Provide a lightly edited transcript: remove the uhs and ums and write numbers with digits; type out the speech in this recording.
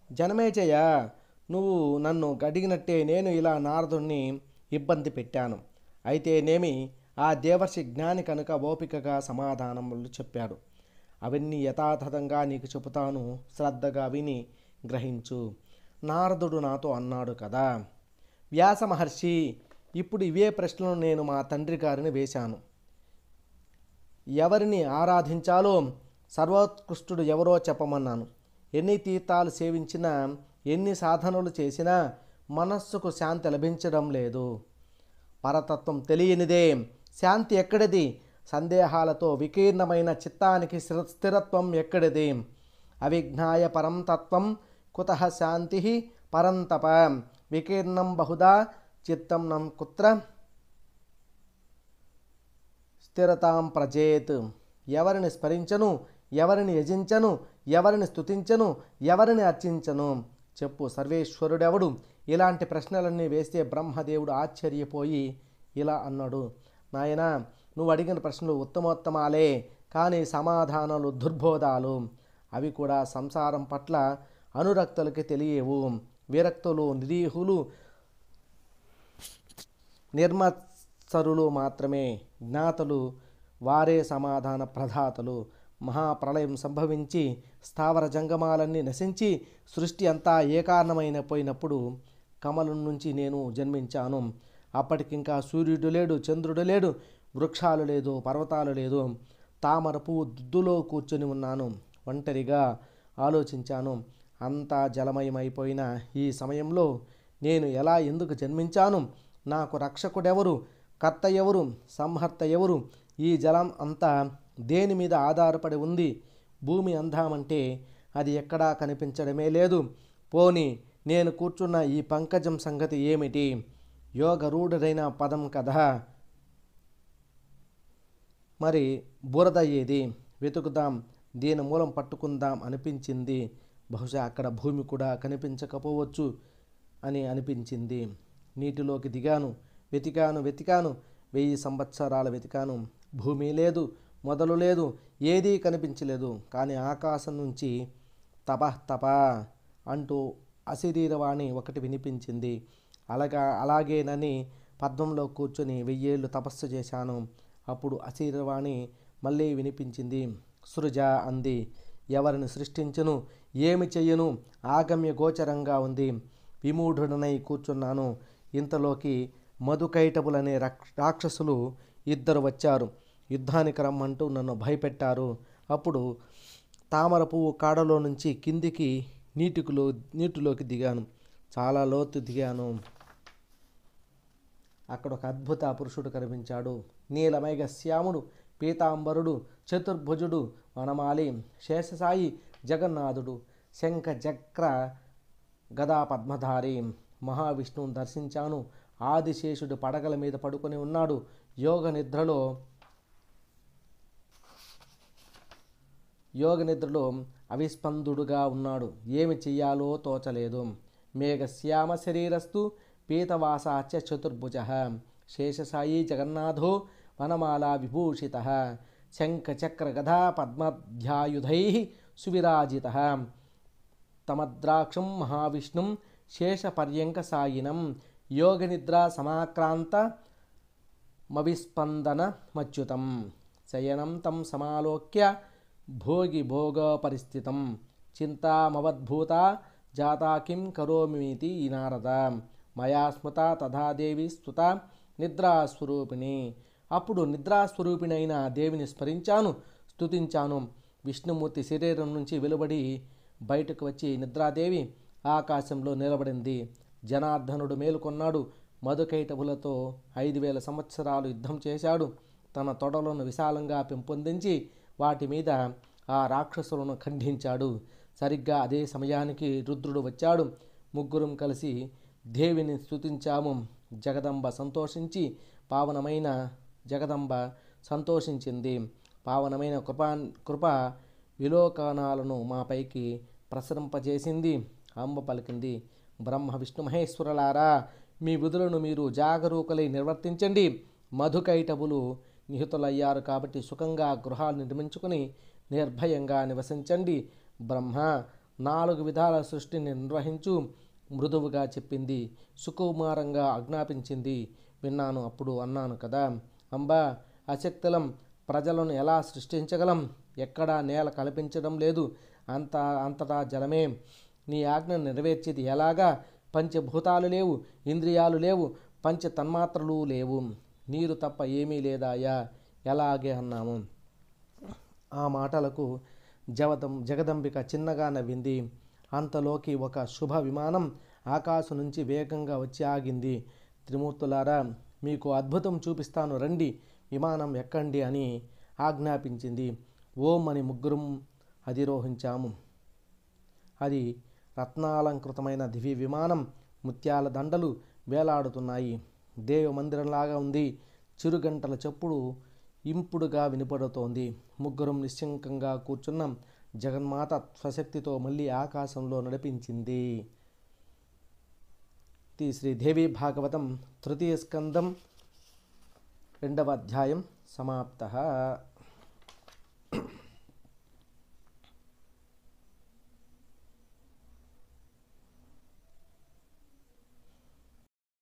జనమేజయ, నువ్వు నన్ను అడిగినట్టే నేను ఇలా నారదుణ్ణి ఇబ్బంది పెట్టాను. అయితేనేమి ఆ దేవర్షి జ్ఞాని కనుక ఓపికగా సమాధానములు చెప్పాడు. అవన్నీ యథాతథంగా నీకు చెబుతాను, శ్రద్ధగా విని గ్రహించు. నారదుడు నాతో అన్నాడు కదా, వ్యాస మహర్షి, ఇప్పుడు ఇవే ప్రశ్నలు నేను మా తండ్రి గారిని వేశాను. ఎవరిని ఆరాధించాలో సర్వోత్కృష్టుడు ఎవరో చెప్పమన్నాను. ఎన్ని తీర్థాలు సేవించినా, ఎన్ని సాధనలు చేసినా మనస్సుకు శాంతి లభించడం లేదు. పరతత్వం తెలియనిదే శాంతి ఎక్కడిది? సందేహాలతో వికీర్ణమైన చిత్తానికి స్థిరత్వం ఎక్కడిది? అవిజ్ఞాయ పరం తత్వం కుతః శాంతి పరంతప. వికీర్ణం బహుదా చిత్తం నం కుత్ర స్థిరతాం ప్రజేత్. ఎవరిని స్మరించను, ఎవరిని యజించను, ఎవరిని స్తుతించను, ఎవరిని అర్చించను? చెప్పు, సర్వేశ్వరుడెవడు? ఇలాంటి ప్రశ్నలన్నీ వేస్తే బ్రహ్మదేవుడు ఆశ్చర్యపోయి ఇలా అన్నాడు, నాయనా, నువ్వు అడిగిన ప్రశ్నలు ఉత్తమోత్తమాలే, కానీ సమాధానాలు దుర్బోధాలు. అవి కూడా సంసారం పట్ల అనురక్తులకి తెలియవు. విరక్తులు, నిరీహులు, నిర్మత్సరులు మాత్రమే జ్ఞాతలు. వారే సమాధాన ప్రదాతలు. మహాప్రళయం సంభవించి స్థావర జంగమాలన్నీ నశించి సృష్టి అంతా ఏకారణమైపోయినప్పుడు కమలం నుంచి నేను జన్మించాను. అప్పటికింకా సూర్యుడు లేడు, చంద్రుడు లేడు, వృక్షాలు లేదు, పర్వతాలు లేదు. తామర పువ్వు దుద్దులో కూర్చొని ఉన్నాను. ఒంటరిగా ఆలోచించాను. అంతా జలమయమైపోయిన ఈ సమయంలో నేను ఎలా, ఎందుకు జన్మించాను? నాకు రక్షకుడెవరు? కర్త ఎవరు? సంహర్త ఎవరు? ఈ జలం అంతా దేని మీద ఆధారపడి ఉంది? భూమి అందామంటే అది ఎక్కడా కనిపించడమే లేదు. పోని నేను కూర్చున్న ఈ పంకజం సంగతి ఏమిటి? యోగరూఢుడైన పదం కదా. మరి బురద ఏది? వెతుకుదాం, దీని మూలం పట్టుకుందాం అనిపించింది. బహుశా అక్కడ భూమి కూడా కనిపించకపోవచ్చు అని అనిపించింది. నీటిలోకి దిగాను. వెతికాను. 1000 సంవత్సరాలు వెతికాను. భూమి లేదు, మొదలు లేదు, ఏదీ కనిపించలేదు. కానీ ఆకాశం నుంచి తప అంటూ అశరీరవాణి ఒకటి వినిపించింది. అలాగేనని పద్మంలో కూర్చొని 1000 ఏళ్ళు తపస్సు చేశాను. అప్పుడు అశరీరవాణి మళ్ళీ వినిపించింది. సృజ అంది. ఎవరిని సృష్టించును, ఏమి చెయ్యను? ఆగమ్య గోచరంగా ఉంది. విమూఢుడనై కూర్చున్నాను. ఇంతలోకి మధుకైటబులనే రాక్షసులు 2 వచ్చారు. యుద్ధానికి రమ్మంటూ నన్ను భయపెట్టారు. అప్పుడు తామర పువ్వు కాడలో నుంచి కిందికి నీటిలోకి దిగాను. చాలా లోతు దిగాను. అక్కడ ఒక అద్భుత పురుషుడు కనిపించాడు. నీలమేఘ శ్యాముడు, పీతాంబరుడు, చతుర్భుజుడు, వనమాలి, శేషసాయి, జగన్నాథుడు, శంఖ చక్ర గదా పద్మధారి. మహావిష్ణువుని దర్శించాను. ఆదిశేషుడు పడగల మీద పడుకొని ఉన్నాడు. యోగ నిద్రలో అవిస్పందుడుగా ఉన్నాడు. ఏమి చెయ్యాలో తోచలేదు. మేఘశ్యామ శరీరస్తు పీతవాసాచ చతుర్భుజ. శేషసాయి జగన్నాథో వనమాలా విభూషిత. శంఖచక్ర గదా పద్మధ్యాయుధై సువిరాజిత. తమద్రాక్షం మహావిష్ణుం శేషపర్యంక సాయినం. యోగనిద్రా సమాక్రాంత మవిస్పందన మచ్యుతం. శయనం తం సమాలోక్య భోగి భోగ పరిస్థితం. చింతామవద్భూత జాతా కిం కరోమితి నారద. మయా స్మృత తథా దేవి స్తుత నిద్రాస్వరూపిణి. అప్పుడు నిద్రాస్వరూపిణైన దేవిని స్మరించాను, స్తుతించాను. విష్ణుమూర్తి శరీరం నుంచి వెలువడి బయటకు వచ్చి నిద్రాదేవి ఆకాశంలో నిలబడింది. జనార్దనుడు మేలుకొన్నాడు. మధుకైటబులతో 5000 సంవత్సరాలు యుద్ధం చేశాడు. తన తొడలను విశాలంగా పెంపొందించి వాటి మీద ఆ రాక్షసులను ఖండించాడు. సరిగ్గా అదే సమయానికి రుద్రుడు వచ్చాడు. ముగ్గురం కలిసి దేవిని స్తుతించాము. జగదంబ సంతోషించి పావనమైన జగదంబ సంతోషించింది. పావనమైన కృప విలోకనాలను మాపైకి ప్రసరింపజేసింది. అంబ పలికింది, బ్రహ్మ విష్ణు మహేశ్వరులారా, మీ విధులను మీరు జాగరూకలై నిర్వర్తించండి. మధుకైటబులు నిహితులయ్యారు కాబట్టి సుఖంగా గృహాలు నిర్మించుకుని నిర్భయంగా నివసించండి. బ్రహ్మ 4 విధాల సృష్టిని నిర్వహించు మృదువుగా చెప్పింది. సుకుమారంగా ఆజ్ఞాపించింది. విన్నాను. అప్పుడు అన్నాను కదా, అంబా, అశక్తులం, ప్రజలను ఎలా సృష్టించగలం? ఎక్కడా నేల కల్పించడం లేదు. అంతటా జలమే. నీ ఆజ్ఞను నెరవేర్చేది ఎలాగా? పంచభూతాలు లేవు, ఇంద్రియాలు లేవు, పంచ తన్మాత్రలు లేవు. నీరు తప్ప ఏమీ లేదాయా? ఎలాగే అన్నాము. ఆ మాటలకు జగదంబిక చిన్నగా నవ్వింది. అంతలోకి ఒక శుభ విమానం ఆకాశం నుంచి వేగంగా వచ్చి ఆగింది. త్రిమూర్తులారా, మీకు అద్భుతం చూపిస్తాను రండి, విమానం ఎక్కండి అని ఆజ్ఞాపించింది. ఓం అని ముగ్గురం అధిరోహించాము. అది రత్నాలంకృతమైన దివ్య విమానం. ముత్యాల దండలు వేలాడుతున్నాయి. దేవ మందిరంలాగా ఉంది. చిరుగంటల చప్పుడు ఇంపుడుగా వినపడుతోంది. ముగ్గురం నిశ్శంకంగా కూర్చున్నాం. జగన్మాత స్వశక్తితో మళ్ళీ ఆకాశంలో నడిపించింది. శ్రీదేవి భాగవతం తృతీయ స్కందం 2వ అధ్యాయం సమాప్తః.